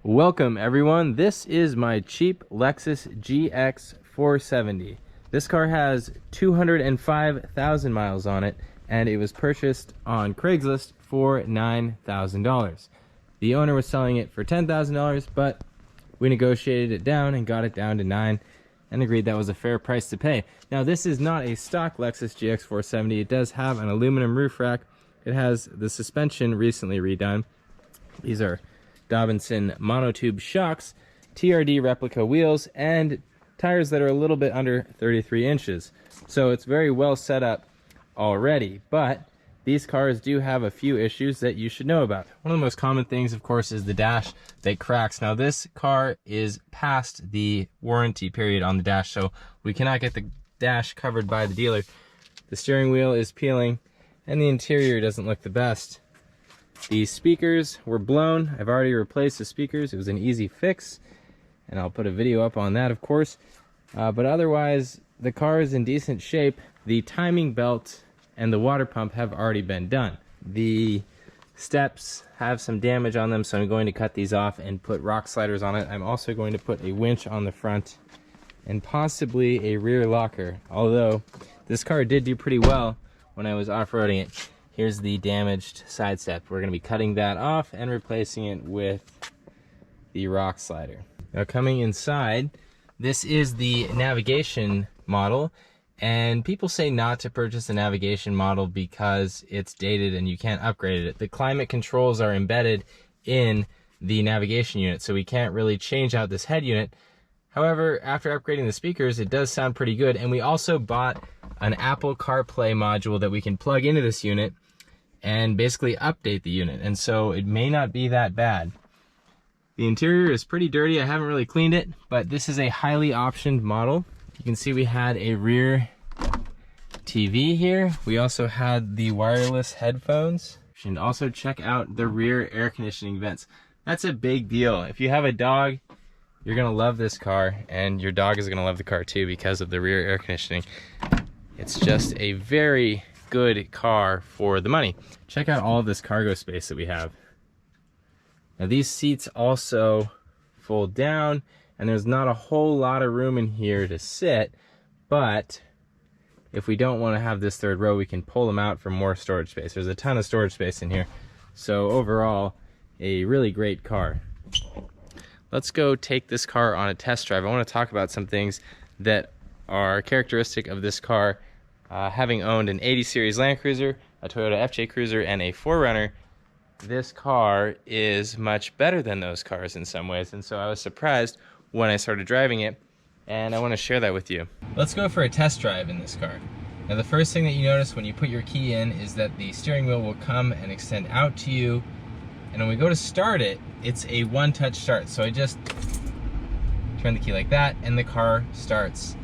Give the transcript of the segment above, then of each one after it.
Welcome everyone, this is my cheap Lexus GX470. This car has 205,000 miles on it and it was purchased on Craigslist for $9,000. The owner was selling it for $10,000, but we negotiated it down and got it down to $9,000 and agreed that was a fair price to pay. Now this is not a stock Lexus GX470. It does have an aluminum roof rack. It has the suspension recently redone. These are Dobinson monotube shocks, TRD replica wheels, and tires that are a little bit under 33 inches. So it's very well set up already, but these cars do have a few issues that you should know about. One of the most common things, of course, is the dash that cracks. Now this car is past the warranty period on the dash, so we cannot get the dash covered by the dealer. The steering wheel is peeling and the interior doesn't look the best. The speakers were blown. I've already replaced the speakers. It was an easy fix, and I'll put a video up on that, of course. But otherwise, the car is in decent shape. The timing belt and the water pump have already been done. The steps have some damage on them, so I'm going to cut these off and put rock sliders on it. I'm also going to put a winch on the front and possibly a rear locker, although this car did do pretty well when I was off-roading it. Here's the damaged side step. We're going to be cutting that off and replacing it with the rock slider. Now coming inside, this is the navigation model, and people say not to purchase the navigation model because it's dated and you can't upgrade it. The climate controls are embedded in the navigation unit, so we can't really change out this head unit. However, after upgrading the speakers, it does sound pretty good, and we also bought an Apple CarPlay module that we can plug into this unit and basically update the unit, and so it may not be that bad. The interior is pretty dirty. I haven't really cleaned it, but this is a highly optioned model. You can see we had a rear TV here. We also had the wireless headphones, and also check out the rear air conditioning vents. That's a big deal. If you have a dog, you're gonna love this car, and your dog is gonna love the car too because of the rear air conditioning. It's just a very good car for the money. Check out all of this cargo space that we have. Now these seats also fold down, and there's not a whole lot of room in here to sit, but if we don't want to have this third row, we can pull them out for more storage space. There's a ton of storage space in here. So overall, a really great car. Let's go take this car on a test drive. I want to talk about some things that are characteristic of this car. Having owned an 80 series Land Cruiser, a Toyota FJ Cruiser, and a 4Runner, this car is much better than those cars in some ways, and so I was surprised when I started driving it, and I want to share that with you. Let's go for a test drive in this car. Now the first thing that you notice when you put your key in is that the steering wheel will come and extend out to you, and when we go to start it, it's a one-touch start. So I just turn the key like that, and the car starts.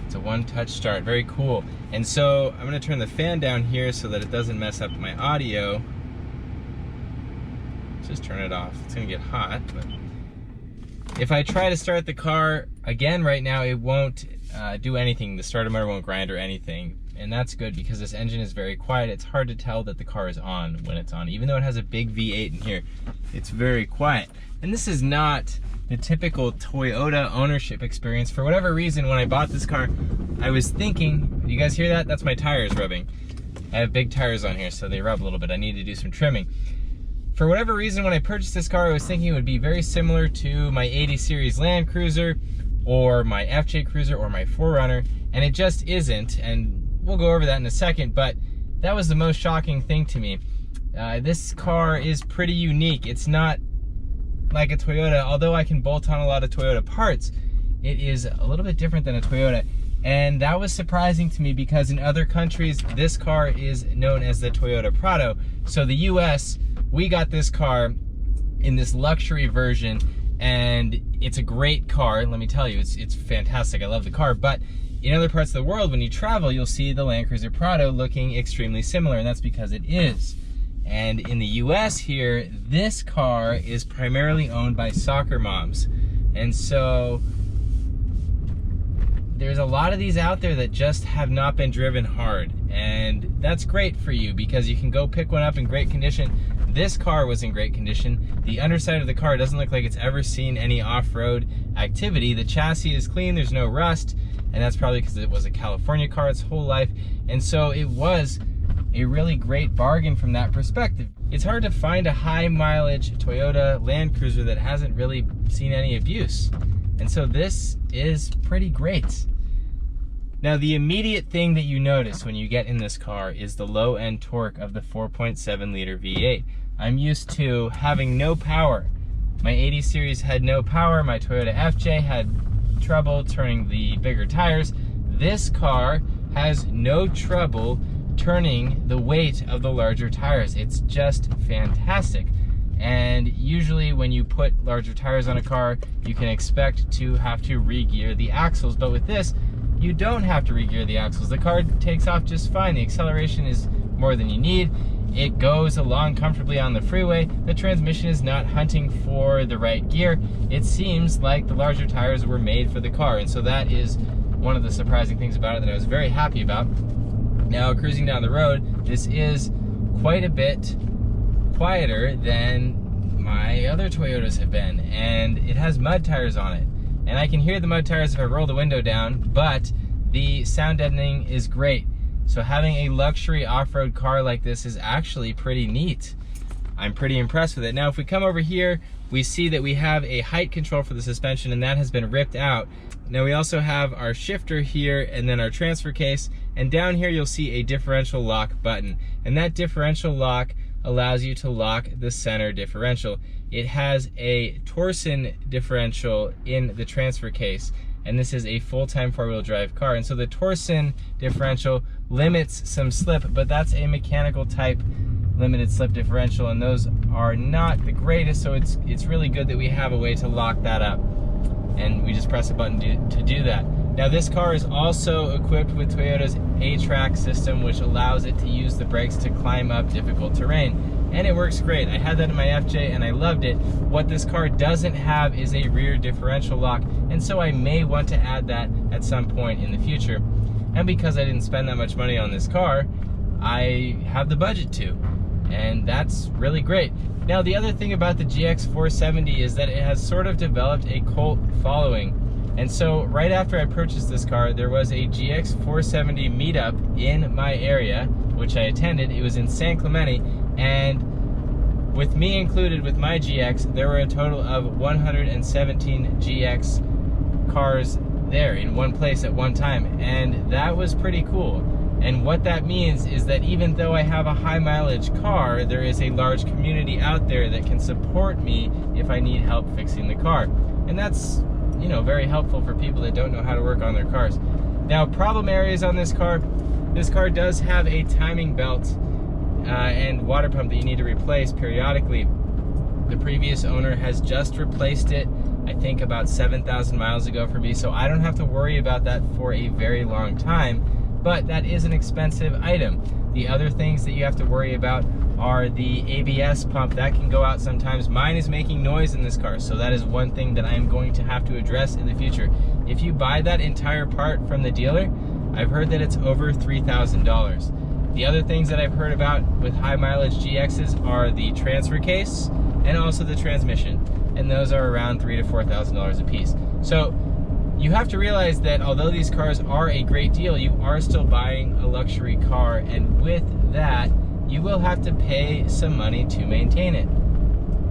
It's a one-touch start, very cool. And so I'm gonna turn the fan down here so that it doesn't mess up my audio. Just turn it off. It's gonna get hot, but if I try to start the car again right now, it won't do anything. The starter motor won't grind or anything. And that's good because this engine is very quiet. It's hard to tell that the car is on when it's on. Even though it has a big V8 in here, it's very quiet. And this is not the typical Toyota ownership experience. For whatever reason, when I bought this car, I was thinking, you guys hear that? That's my tires rubbing. I have big tires on here, so they rub a little bit. I need to do some trimming. For whatever reason, when I purchased this car, I was thinking it would be very similar to my 80 series Land Cruiser, or my FJ Cruiser, or my 4Runner, and it just isn't, and we'll go over that in a second, but that was the most shocking thing to me. This car is pretty unique. It's not like a Toyota, although I can bolt on a lot of Toyota parts. It is a little bit different than a Toyota, and that was surprising to me because in other countries, this car is known as the Toyota Prado. So the US, we got this car in this luxury version, and it's a great car. Let me tell you, it's fantastic. I love the car, but in other parts of the world, when you travel, you'll see the Land Cruiser Prado looking extremely similar, and that's because it is. And in the US here, this car is primarily owned by soccer moms. And so there's a lot of these out there that just have not been driven hard. And that's great for you because you can go pick one up in great condition, This car was in great condition. The underside of the car doesn't look like it's ever seen any off-road activity. The chassis is clean, there's no rust, and that's probably because it was a California car its whole life. And so it was a really great bargain from that perspective. It's hard to find a high mileage Toyota Land Cruiser that hasn't really seen any abuse. And so this is pretty great. Now, the immediate thing that you notice when you get in this car is the low end torque of the 4.7 liter V8. I'm used to having no power. My 80 series had no power. My Toyota FJ had trouble turning the bigger tires. This car has no trouble turning the weight of the larger tires. It's just fantastic. And usually when you put larger tires on a car, you can expect to have to re-gear the axles. But with this, you don't have to re-gear the axles. The car takes off just fine. The acceleration is more than you need. It goes along comfortably on the freeway. The transmission is not hunting for the right gear. It seems like the larger tires were made for the car. And so that is one of the surprising things about it that I was very happy about. Now, cruising down the road, this is quite a bit quieter than my other Toyotas have been. And it has mud tires on it. And I can hear the mud tires if I roll the window down, but the sound deadening is great. So having a luxury off-road car like this is actually pretty neat. I'm pretty impressed with it. Now, if we come over here, we see that we have a height control for the suspension, and that has been ripped out. Now, we also have our shifter here, and then our transfer case, and down here you'll see a differential lock button. And that differential lock allows you to lock the center differential. It has a torsion differential in the transfer case, and this is a full-time four-wheel drive car. And so the torsion differential limits some slip, but that's a mechanical type limited slip differential, and those are not the greatest, so it's really good that we have a way to lock that up. And we just press a button to do that. Now, this car is also equipped with Toyota's A-Track system, which allows it to use the brakes to climb up difficult terrain. And it works great. I had that in my FJ and I loved it. What this car doesn't have is a rear differential lock, and so I may want to add that at some point in the future. And because I didn't spend that much money on this car, I have the budget to, and that's really great. Now, the other thing about the GX470 is that it has sort of developed a cult following. And so right after I purchased this car, there was a GX470 meetup in my area, which I attended. It was in San Clemente, and with me included with my GX, there were a total of 117 GX cars there in one place at one time, and that was pretty cool. And what that means is that even though I have a high mileage car, there is a large community out there that can support me if I need help fixing the car. And that's, you know, very helpful for people that don't know how to work on their cars. Now, problem areas on this car does have a timing belt and water pump that you need to replace periodically. The previous owner has just replaced it, I think about 7,000 miles ago for me, so I don't have to worry about that for a very long time, but that is an expensive item. The other things that you have to worry about are the ABS pump. That can go out sometimes. Mine is making noise in this car, so that is one thing that I'm going to have to address in the future. If you buy that entire part from the dealer, I've heard that it's over $3,000. The other things that I've heard about with high mileage GXs are the transfer case and also the transmission, and those are around $3,000 to $4,000 a piece. So you have to realize that although these cars are a great deal, you are still buying a luxury car, and with that, you will have to pay some money to maintain it.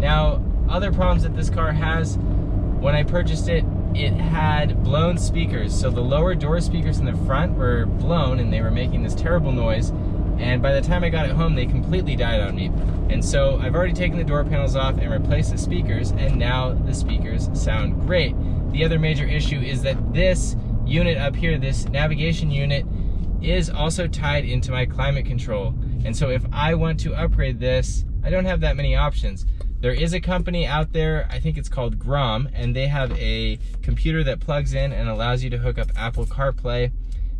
Now, other problems that this car has, when I purchased it, it had blown speakers. So the lower door speakers in the front were blown and they were making this terrible noise. And by the time I got it home, they completely died on me. And so I've already taken the door panels off and replaced the speakers, and now the speakers sound great. The other major issue is that this unit up here, this navigation unit, is also tied into my climate control. And so if I want to upgrade this, I don't have that many options. There is a company out there, I think it's called Grom, and they have a computer that plugs in and allows you to hook up Apple CarPlay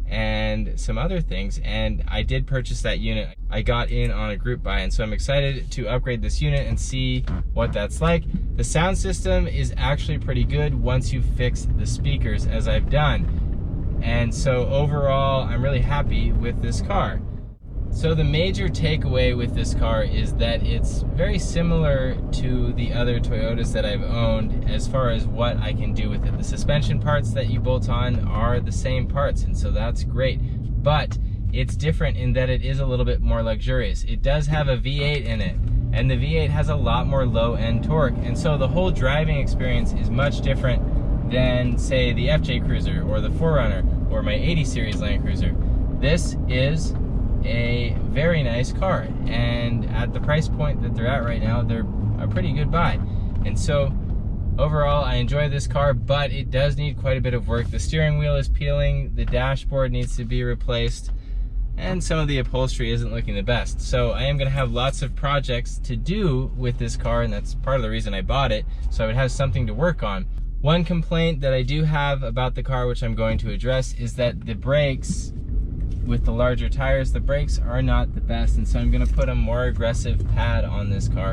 and some other things, and I did purchase that unit. I got in on a group buy, and so I'm excited to upgrade this unit and see what that's like. The sound system is actually pretty good once you fix the speakers, as I've done. And so overall, I'm really happy with this car. So the major takeaway with this car is that it's very similar to the other Toyotas that I've owned as far as what I can do with it. The suspension parts that you bolt on are the same parts, and so that's great. But it's different in that it is a little bit more luxurious. It does have a V8 in it, and the V8 has a lot more low-end torque, and so the whole driving experience is much different than, say, the FJ Cruiser or the 4Runner or my 80 series Land Cruiser. This is a very nice car, and at the price point that they're at right now, they're a pretty good buy. And so overall, I enjoy this car, but it does need quite a bit of work. The steering wheel is peeling, the dashboard needs to be replaced, and some of the upholstery isn't looking the best. So I am going to have lots of projects to do with this car, and that's part of the reason I bought it, so I would have something to work on. One complaint that I do have about the car, which I'm going to address, is that the brakes, with the larger tires, the brakes are not the best, and so I'm going to put a more aggressive pad on this car.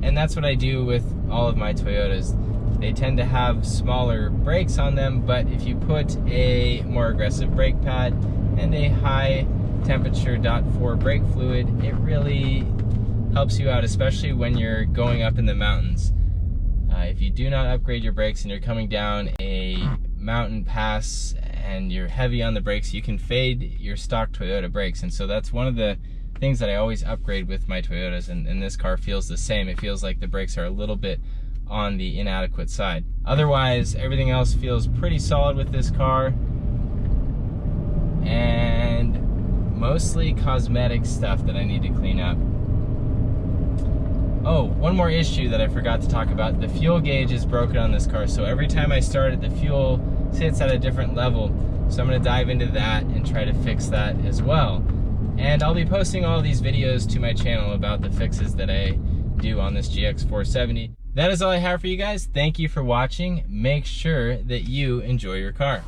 And that's what I do with all of my Toyotas. They tend to have smaller brakes on them, but if you put a more aggressive brake pad and a high temperature .4 brake fluid, it really helps you out, especially when you're going up in the mountains. If you do not upgrade your brakes and you're coming down a mountain pass and you're heavy on the brakes, you can fade your stock Toyota brakes. And so that's one of the things that I always upgrade with my Toyotas, and this car feels the same. It feels like the brakes are a little bit on the inadequate side. Otherwise, everything else feels pretty solid with this car, and mostly cosmetic stuff that I need to clean up. Oh, one more issue that I forgot to talk about. The fuel gauge is broken on this car, so every time I start it, the fuel sits at a different level. So I'm going to dive into that and try to fix that as well. And I'll be posting all these videos to my channel about the fixes that I do on this GX470. That is all I have for you guys. Thank you for watching. Make sure that you enjoy your car.